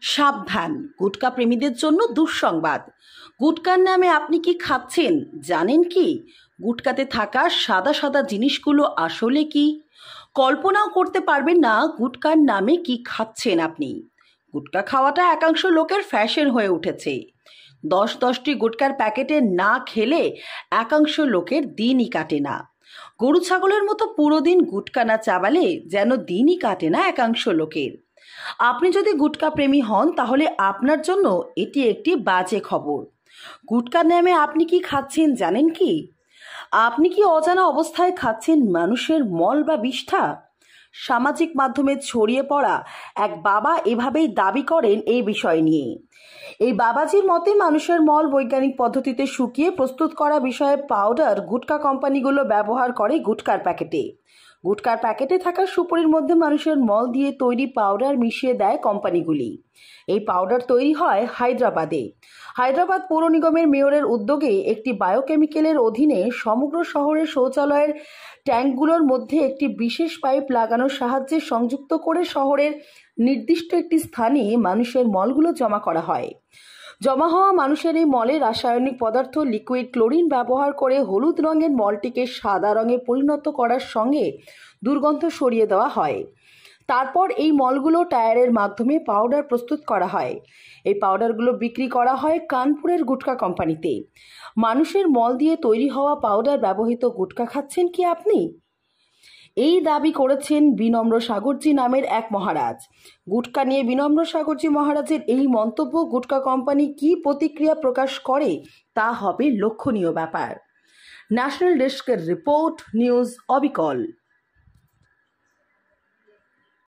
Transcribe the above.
সাবধান, গুটকা প্রেমীদের জন্য দুঃসংবাদ। গুটকার নামে আপনি কি খাচ্ছেন জানেন কি? গুটকাতে থাকা সাদা সাদা জিনিসগুলো আসলে কি? কল্পনাও করতে পারবেন না গুটকার নামে কি খাচ্ছেন আপনি। গুটকা খাওয়াটা একাংশ লোকের ফ্যাশন হয়ে উঠেছে। 10-10টি গুটকার প্যাকেটে না খেলে একাংশ লোকের দিনই কাটে না। গরু ছাগলের মতো পুরো দিন গুটকা না চাবালে যেন দিনই কাটে না একাংশ লোকের। আপনি যদি গুটকা প্রেমী হন তাহলে আপনার জন্য এটি একটি বাজে খবর। গুটকার নামে আপনি কি খাচ্ছেন জানেন কি? আপনি কি অজানা অবস্থায় খাচ্ছেন মানুষের মল বা বিষ্ঠা? সামাজিক মাধ্যমে ছড়িয়ে পড়া এক বাবা এভাবেই দাবি করেন এই বিষয় নিয়ে। এই বাবাজির মতে মানুষের মল বৈজ্ঞানিক পদ্ধতিতে শুকিয়ে প্রস্তুত করা বিষয়ে পাউডার গুটকা কোম্পানিগুলো ব্যবহার করে গুটকার প্যাকেটে। গুটকার প্যাকেটে থাকা সুপুরির মধ্যে মানুষের মল দিয়ে তৈরি পাউডার মিশিয়ে দেয় কোম্পানিগুলি। এই পাউডার তৈরি হয় হায়দ্রাবাদে। হায়দ্রাবাদ পৌর নিগমের মেয়রের উদ্যোগে একটি বায়োকেমিক্যালের অধীনে সমগ্র শহরের শৌচালয়ের ট্যাঙ্কগুলোর মধ্যে একটি বিশেষ পাইপ লাগানোর সাহায্যে সংযুক্ত করে শহরের নির্দিষ্ট একটি স্থানে মানুষের মলগুলো জমা করা হয়। জমা হওয়া মানুষের এই মলে রাসায়নিক পদার্থ লিকুইড ক্লোরিন ব্যবহার করে হলুদ রঙের মলটিকে সাদা রঙে পরিণত করার সঙ্গে দুর্গন্ধ সরিয়ে দেওয়া হয়। তারপর এই মলগুলো টায়ারের মাধ্যমে পাউডার প্রস্তুত করা হয়। এই পাউডারগুলো বিক্রি করা হয় কানপুরের গুটকা কোম্পানিতে। মানুষের মল দিয়ে তৈরি হওয়া পাউডার ব্যবহৃত গুটকা খাচ্ছেন কি আপনি? এই দাবি করেছেন বিনম্র সাগরজি নামের এক মহারাজ। গুটকা নিয়ে বিনম্র সাগরজি মহারাজের এই মন্তব্য গুটকা কোম্পানি কি প্রতিক্রিয়া প্রকাশ করে তা হবে লক্ষণীয় ব্যাপার। ন্যাশনাল ডেস্কের রিপোর্ট, নিউজ অবিকল।